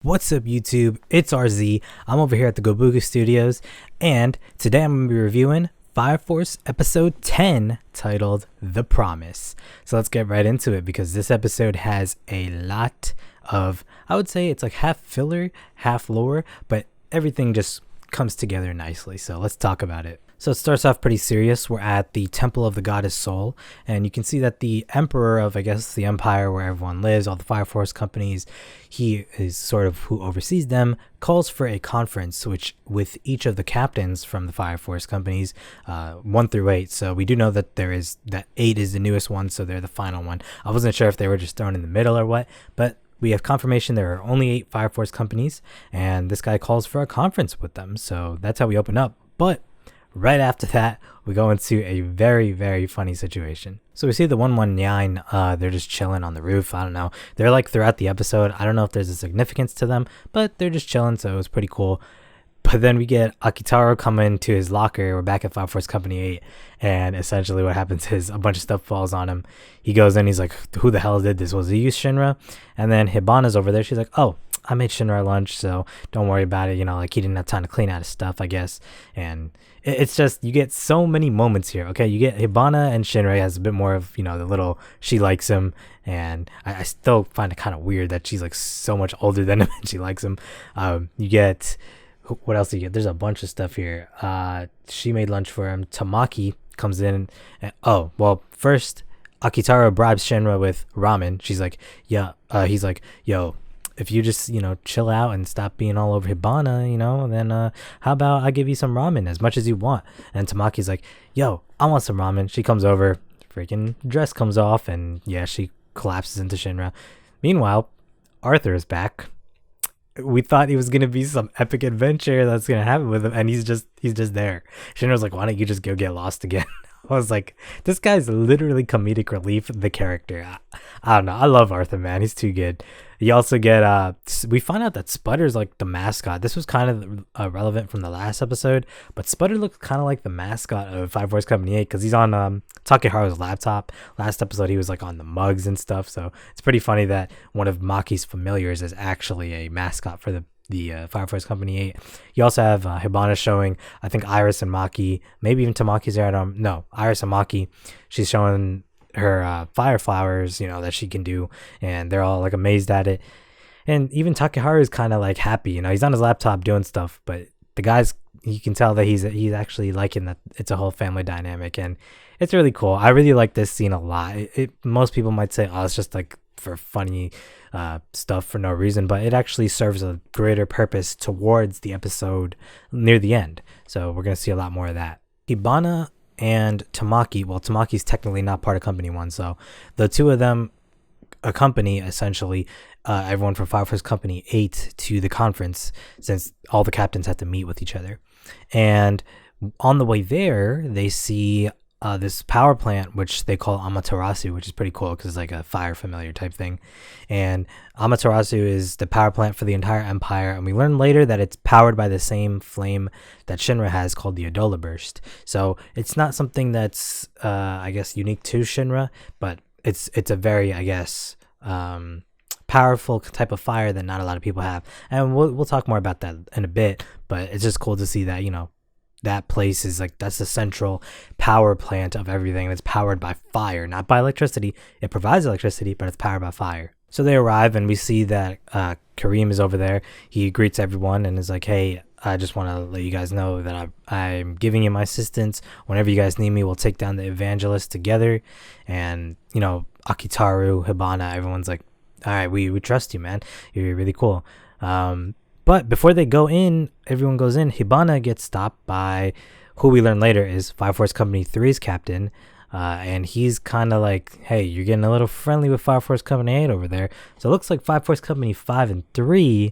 What's up YouTube, it's RZ. I'm over here at the Gobuku Studios, and today I'm going to be reviewing Fire Force episode 10 titled The Promise. So let's get right into it because this episode has a lot of, I would say it's like half filler, half lore, but everything just comes together nicely. So let's talk about it. So it starts off pretty serious. We're at the Temple of the Goddess Soul, and you can see that the Emperor of, I guess, the Empire where everyone lives, all the Fire Force companies, he is sort of who oversees them, calls for a conference which with each of the captains from the Fire Force companies, 1 through 8. So we do know that that 8 is the newest one, so they're the final one. I wasn't sure if they were just thrown in the middle or what, but we have confirmation there are only 8 Fire Force companies, and this guy calls for a conference with them. So that's how we open up. But right after that, we go into a very, very funny situation. So we see the 119, they're just chilling on the roof. I don't know. They're like throughout the episode. I don't know if there's a significance to them, but they're just chilling, so it was pretty cool. But then we get Akitaro coming to his locker. We're back at Fire Force Company 8, and essentially what happens is a bunch of stuff falls on him. He goes in, he's like, who the hell did this? Was it you, Shinra? And then Hibana's over there. She's like, oh, I made Shinra lunch, so don't worry about it. You know, like he didn't have time to clean out his stuff, I guess. And it's just, you get so many moments here. Okay, you get Hibana and Shinra has a bit more of, you know, the little, she likes him. And I still find it kind of weird that she's like so much older than him and she likes him. You get, what else do you get? There's a bunch of stuff here. She made lunch for him. Tamaki comes in. And, oh, well, first, Akitaro bribes Shinra with ramen. She's like, yeah. He's like, yo, if you just, you know, chill out and stop being all over Hibana, you know, then how about I give you some ramen as much as you want? And Tamaki's like, yo, I want some ramen. She comes over, freaking dress comes off, and yeah, she collapses into Shinra. Meanwhile, Arthur is back. We thought he was gonna be some epic adventure that's gonna happen with him, and he's just there. Shinra's like, why don't you just go get lost again? I was like, this guy's literally comedic relief, the character. I don't know. I love Arthur, man. He's too good. You also get, we find out that Sputter's like the mascot. This was kind of relevant from the last episode, but Sputter looks kind of like the mascot of Fire Force Company 8 because he's on Takeharu's laptop. Last episode, he was like on the mugs and stuff. So it's pretty funny that one of Maki's familiars is actually a mascot for the Fire Force Company 8. You also have Hibana showing, I think, Iris and Maki, maybe even Tamaki's there. No, Iris and Maki. She's showing her fire flowers, you know, that she can do, and they're all like amazed at it. And even Takeharu is kind of like happy, you know, he's on his laptop doing stuff, but the guy's, you can tell that he's actually liking that it's a whole family dynamic, and it's really cool. I really like this scene a lot. Most people might say, oh, it's just like for funny stuff for no reason, but it actually serves a greater purpose towards the episode near the end. So we're gonna see a lot more of that. Hibana and Tamaki, well, Tamaki's technically not part of Company 1, so the two of them accompany essentially everyone from Fire Force Company 8 to the conference, since all the captains have to meet with each other. And on the way there, they see this power plant, which they call Amaterasu, which is pretty cool because it's like a fire familiar type thing. And Amaterasu is the power plant for the entire empire, and we learn later that it's powered by the same flame that Shinra has, called the Adola Burst. So it's not something that's I guess unique to Shinra, but it's a very, I guess, powerful type of fire that not a lot of people have, and we'll talk more about that in a bit. But it's just cool to see that, you know, that place is like, that's the central power plant of everything. It's powered by fire, not by electricity. It provides electricity, but it's powered by fire. So they arrive, and we see that Kareem is over there. He greets everyone and is like, hey, I just want to let you guys know that I'm giving you my assistance. Whenever you guys need me, we'll take down the evangelists together. And, you know, Akitaru, Hibana, everyone's like, all right, we trust you, man. You're really cool. But before they go in, everyone goes in, Hibana gets stopped by who we learn later is Fire Force Company 3's captain. And he's kind of like, hey, you're getting a little friendly with Fire Force Company 8 over there. So it looks like Fire Force Company 5 and 3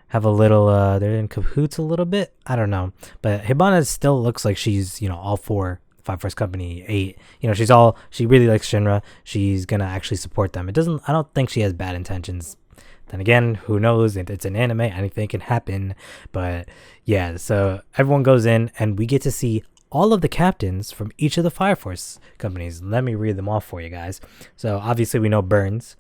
have a little, they're in cahoots a little bit. I don't know. But Hibana still looks like she's, you know, all for Fire Force Company 8. You know, she really likes Shinra. She's going to actually support them. I don't think she has bad intentions. Then again, who knows? It's an anime, anything can happen. But yeah, so everyone goes in, and we get to see all of the captains from each of the Fire Force companies. Let me read them off for you guys. So obviously we know Burns.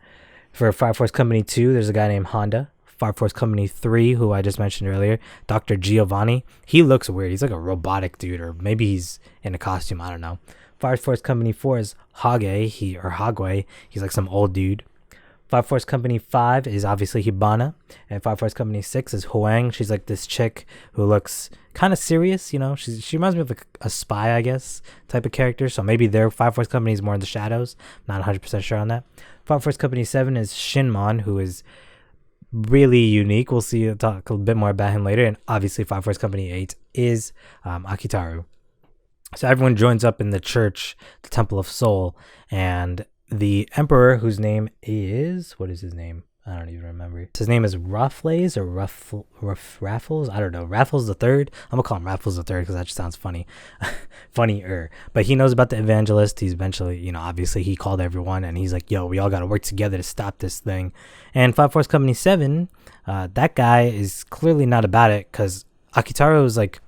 For Fire Force Company 2, there's a guy named Honda. Fire Force Company 3, who I just mentioned earlier, Dr. Giovanni. He looks weird. He's like a robotic dude, or maybe he's in a costume. I don't know. Fire Force Company 4 is Hagway. He's like some old dude. Fire Force Company 5 is obviously Hibana. And Fire Force Company 6 is Huang. She's like this chick who looks kind of serious, you know. She reminds me of like a spy, I guess, type of character. So maybe their Fire Force Company is more in the shadows. Not 100% sure on that. Fire Force Company 7 is Shinmon, who is really unique. We'll talk a bit more about him later. And obviously Fire Force Company 8 is Akitaru. So everyone joins up in the church, the Temple of Soul, and the emperor, whose name is, what is his name? I don't even remember. His name is Raffles or Raffles. I don't know. Raffles the Third. I'm gonna call him Raffles the Third because that just sounds funny, funnier. But he knows about the evangelist. He's eventually, you know, obviously he called everyone and he's like, "Yo, we all gotta work together to stop this thing." And Fire Force Company 7, that guy is clearly not about it because Akitaru is like,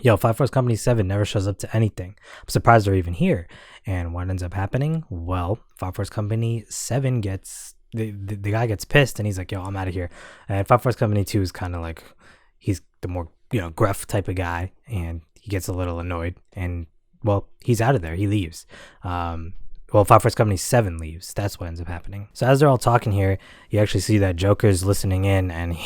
"Yo, Fire Force Company 7 never shows up to anything. I'm surprised they're even here." And what ends up happening? Well, Fire Force Company 7 gets the guy gets pissed and he's like, "Yo, I'm out of here." And Fire Force Company 2 is kind of like, he's the more, you know, gruff type of guy, and he gets a little annoyed and, well, he's out of there. He leaves. Well, Fire Force Company 7 leaves. That's what ends up happening. So as they're all talking here, you actually see that Joker's listening in, and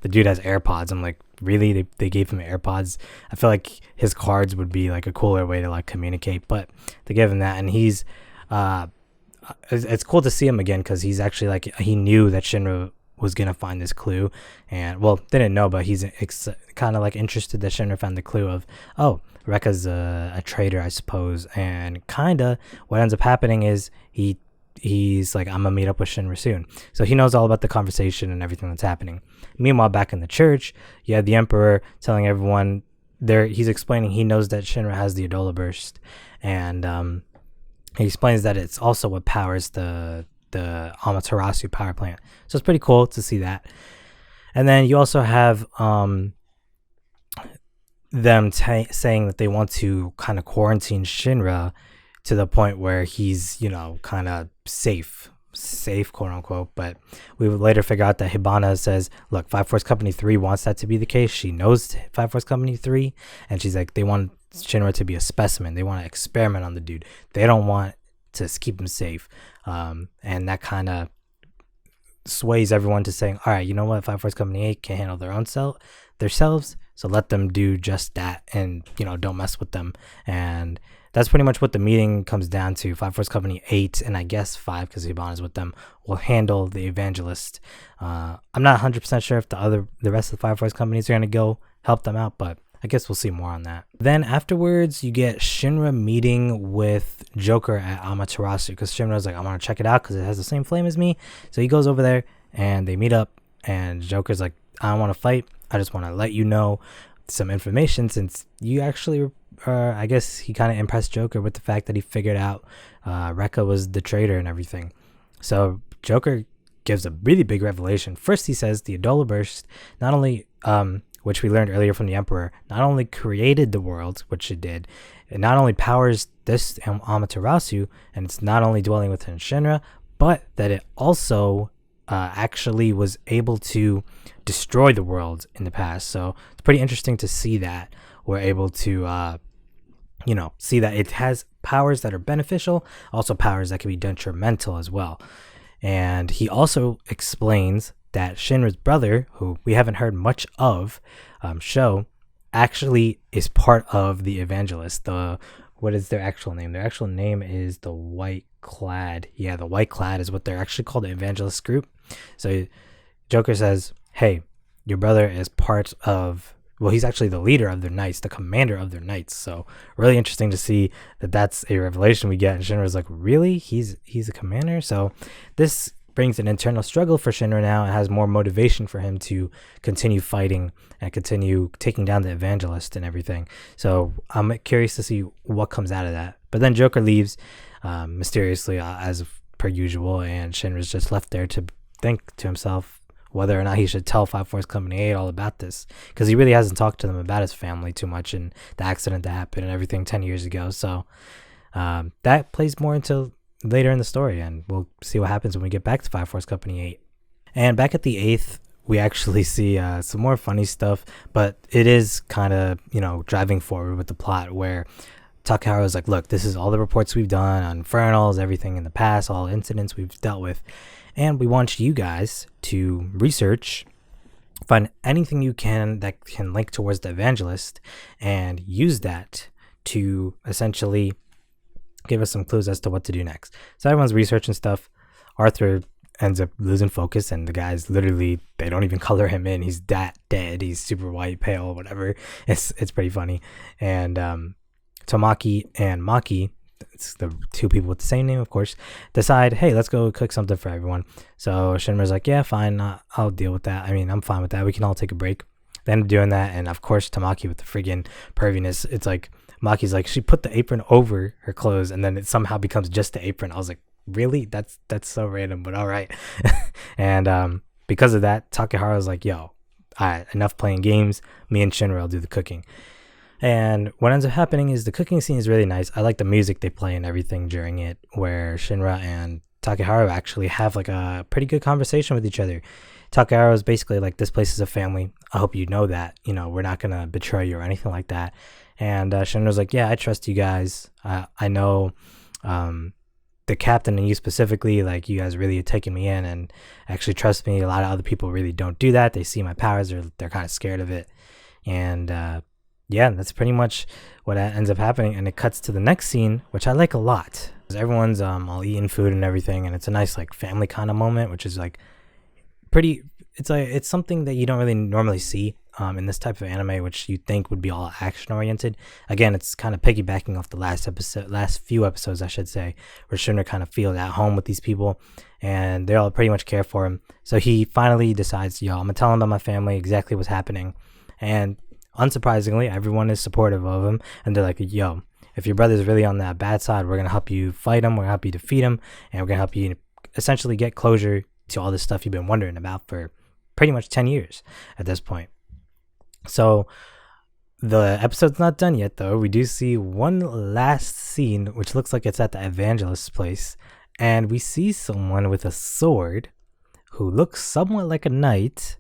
the dude has AirPods. I'm like, really? They gave him AirPods? I feel like his cards would be like a cooler way to like communicate, but they gave him that, and he's it's cool to see him again because he's actually like, he knew that Shinra was gonna find this clue, and well, they didn't know, but he's kind of like interested that Shinra found the clue of, oh, Rekka's a traitor, I suppose. And kind of what ends up happening is he's like, "I'm gonna meet up with Shinra soon." So he knows all about the conversation and everything that's happening. Meanwhile, back in the church, you have the emperor telling everyone there. He's explaining he knows that Shinra has the Adola burst, and he explains that it's also what powers the Amaterasu power plant. So it's pretty cool to see that. And then you also have them saying that they want to kind of quarantine Shinra to the point where he's, you know, kind of safe, quote unquote. But we would later figure out that Hibana says, look, Fire Force Company 3 wants that to be the case. She knows Fire Force Company 3, and she's like, they want Shinra to be a specimen. They want to experiment on the dude. They don't want to keep him safe. And that kind of sways everyone to saying, all right, you know what, Fire Force Company 8 can't handle themselves, so let them do just that, and, you know, don't mess with them. And that's pretty much what the meeting comes down to. Fire Force Company 8 and I guess 5, because Hibana's with them, will handle the evangelist. I'm not 100% sure if the rest of the Fire Force companies are going to go help them out, but I guess we'll see more on that. Then afterwards, you get Shinra meeting with Joker at Amaterasu, because Shinra's like, I want to check it out because it has the same flame as me. So he goes over there and they meet up, and Joker's like, I don't want to fight. I just want to let you know some information, since you actually, I guess he kind of impressed Joker with the fact that he figured out Rekka was the traitor and everything. So Joker gives a really big revelation. First, he says the Adola burst not only, which we learned earlier from the Emperor, not only created the world, which it did, it not only powers this Amaterasu, and it's not only dwelling within Shinra, but that it also actually was able to destroy the world in the past. So it's pretty interesting to see that we're able to see that it has powers that are beneficial, also powers that can be detrimental as well. And he also explains that Shinra's brother, who we haven't heard much of, Sho, actually is part of the evangelist. What is their actual name? Their actual name is the White Clad. Yeah, the White Clad is what they're actually called, the evangelist group. So Joker says, hey, your brother is part of, well, he's actually the leader of their knights, the commander of their knights. So really interesting to see that that's a revelation we get. And Shinra's like, really? He's a commander? So this brings an internal struggle for Shinra now, and has more motivation for him to continue fighting and continue taking down the evangelist and everything. So I'm curious to see what comes out of that. But then Joker leaves mysteriously, as per usual, and Shinra's just left there to think to himself whether or not he should tell Fire Force Company 8 all about this, because he really hasn't talked to them about his family too much and the accident that happened and everything 10 years ago. So that plays more into later in the story, and we'll see what happens when we get back to Fire Force Company 8. And back at the 8th, we actually see some more funny stuff, but it is kind of, driving forward with the plot where Takahara is like, look, this is all the reports we've done on infernals, everything in the past, all incidents we've dealt with. And we want you guys to research, find anything you can that can link towards the evangelist, and use that to essentially give us some clues as to what to do next. So everyone's researching stuff. Arthur ends up losing focus, and the guys literally, they don't even color him in. He's that dead. He's super white, pale, whatever. It's pretty funny. And Tamaki and Maki, it's the two people with the same name, of course, decide, hey, let's go cook something for everyone. So Shinra's like, yeah, fine, I'll deal with that. I mean, I'm fine with that. We can all take a break. They end up doing that, and of course, Tamaki with the friggin' perviness, it's like, Maki's like, she put the apron over her clothes, and then it somehow becomes just the apron. I was like, really? That's so random, but all right. And because of that, Takahara's like, yo, all right, enough playing games. Me and Shinra will do the cooking. And what ends up happening is the cooking scene is really nice. I like the music they play and everything during it, where Shinra and Takahara actually have like a pretty good conversation with each other. Takahara is basically like, this place is a family. I hope you know that. We're not going to betray you or anything like that. And Shinra's like, yeah, I trust you guys. I know the captain and you specifically, like, you guys really have taken me in and actually trust me. A lot of other people really don't do that. They see my powers, or they're kind of scared of it. And yeah, that's pretty much what ends up happening. And it cuts to the next scene, which I like a lot. Everyone's all eating food and everything, and it's a nice like family kind of moment, which is like pretty. It's something that you don't really normally see in this type of anime, which you think would be all action oriented. Again, it's kind of piggybacking off the last few episodes, I should say, where Shinra kind of feels at home with these people, and they all pretty much care for him. So he finally decides, yo, I'm gonna tell him about my family, exactly what's happening, and unsurprisingly, everyone is supportive of him, and they're like, yo, if your brother's really on that bad side, we're going to help you fight him, we're going to help you defeat him, and we're going to help you essentially get closure to all this stuff you've been wondering about for pretty much 10 years at this point. So the episode's not done yet, though. We do see one last scene, which looks like it's at the evangelist's place, and we see someone with a sword who looks somewhat like a knight,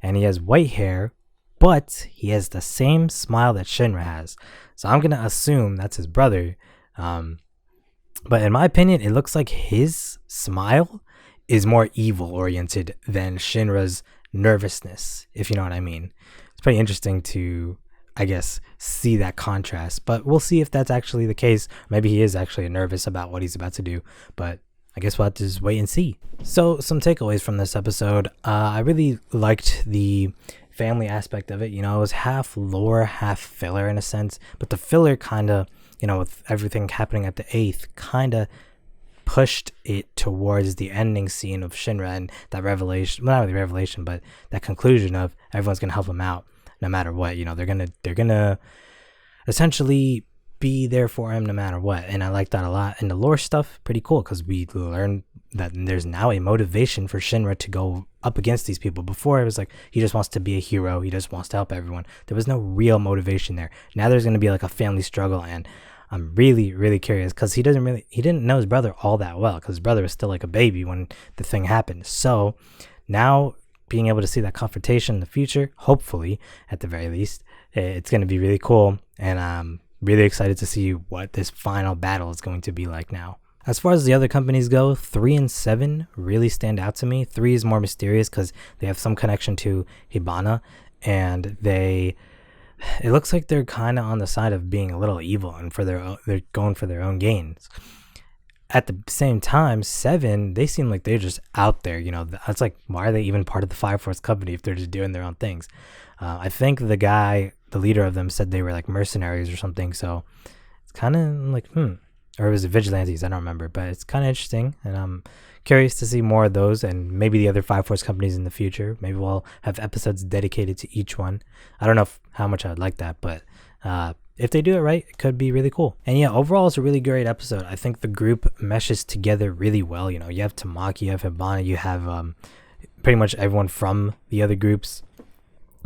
and he has white hair, but he has the same smile that Shinra has. So I'm going to assume that's his brother. But in my opinion, it looks like his smile is more evil oriented than Shinra's nervousness, if you know what I mean. It's pretty interesting to, I guess, see that contrast. But we'll see if that's actually the case. Maybe he is actually nervous about what he's about to do. But I guess we'll have to just wait and see. So some takeaways from this episode. I really liked the family aspect of it. It was half lore, half filler in a sense, but the filler kind of, with everything happening at the 8th, kind of pushed it towards the ending scene of Shinra and that revelation, well, not really revelation, but that conclusion of everyone's gonna help him out no matter what. They're gonna essentially be there for him no matter what, and I like that a lot. And the lore stuff, pretty cool, because we learned that there's now a motivation for Shinra to go up against these people. Before, it was like he just wants to be a hero, he just wants to help everyone. There was no real motivation there. Now there's going to be like a family struggle, and I'm really, really curious, because he didn't know his brother all that well, because his brother was still like a baby when the thing happened. So now being able to see that confrontation in the future, hopefully at the very least, it's going to be really cool, and I'm really excited to see what this final battle is going to be like now. As far as the other companies go, 3 and 7 really stand out to me. 3 is more mysterious because they have some connection to Hibana, and it looks like they're kind of on the side of being a little evil, and they're going for their own gains. At the same time, 7, they seem like they're just out there. It's like, why are they even part of the Fire Force company if they're just doing their own things? I think the leader of them, said they were like mercenaries or something. So it's kind of like, or it was vigilantes, I don't remember, but it's kind of interesting, and I'm curious to see more of those, and maybe the other Fire Force companies in the future. Maybe we'll have episodes dedicated to each one. I don't know how much I'd like that, but if they do it right, it could be really cool. And yeah, overall, it's a really great episode. I think the group meshes together really well. You have Tamaki, you have Hibana, you have pretty much everyone from the other groups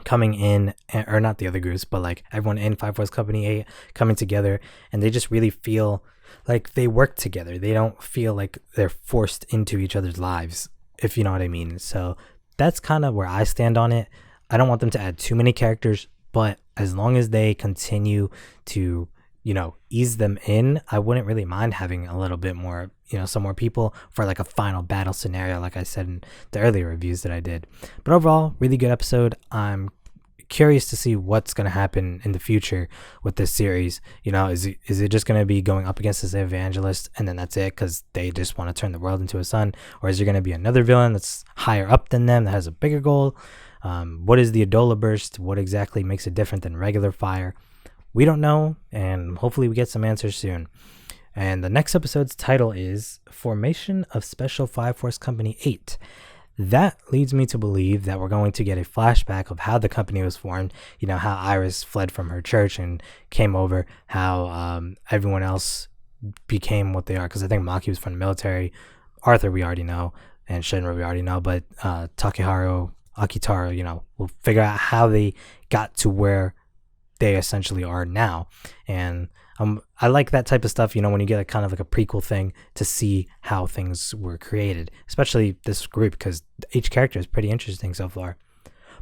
coming in, or not the other groups, but like everyone in Fire Force Company 8 coming together, and they just really feel like they work together. They don't feel like they're forced into each other's lives, if you know what I mean. So that's kind of where I stand on it. I don't want them to add too many characters, but as long as they continue to, ease them in, I wouldn't really mind having a little bit more, some more people for like a final battle scenario, like I said in the earlier reviews that I did. But overall, really good episode. I'm curious to see what's going to happen in the future with this series. Is it just going to be going up against this evangelist and then that's it because they just want to turn the world into a sun? Or is there going to be another villain that's higher up than them that has a bigger goal? What is the Adola burst? What exactly makes it different than regular fire? We don't know, and hopefully we get some answers soon. And the next episode's title is Formation of Special Fire Force Company 8. That leads me to believe that we're going to get a flashback of how the company was formed, how Iris fled from her church and came over, how everyone else became what they are, because I think Maki was from the military, Arthur we already know, and Shinra we already know, but Takeharu, Akitaro, we'll figure out how they got to where they essentially are now. And I like that type of stuff, when you get a kind of like a prequel thing to see how things were created, especially this group, because each character is pretty interesting so far.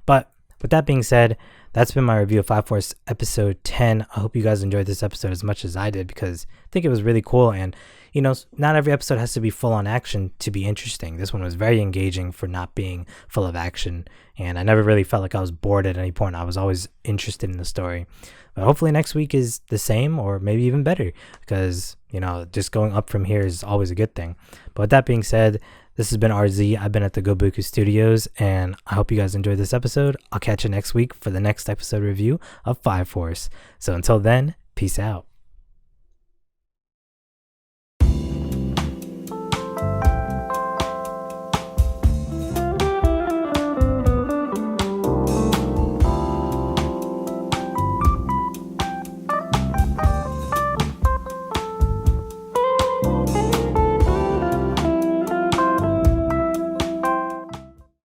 But with that being said, that's been my review of Fire Force episode 10. I hope you guys enjoyed this episode as much as I did, because I think it was really cool. And not every episode has to be full on action to be interesting. This one was very engaging for not being full of action, and I never really felt like I was bored at any point. I was always interested in the story. But hopefully next week is the same or maybe even better, because just going up from here is always a good thing. But with that being said, this has been RZ. I've been at the Gobuku Studios, and I hope you guys enjoyed this episode. I'll catch you next week for the next episode review of Fire Force. So until then, peace out.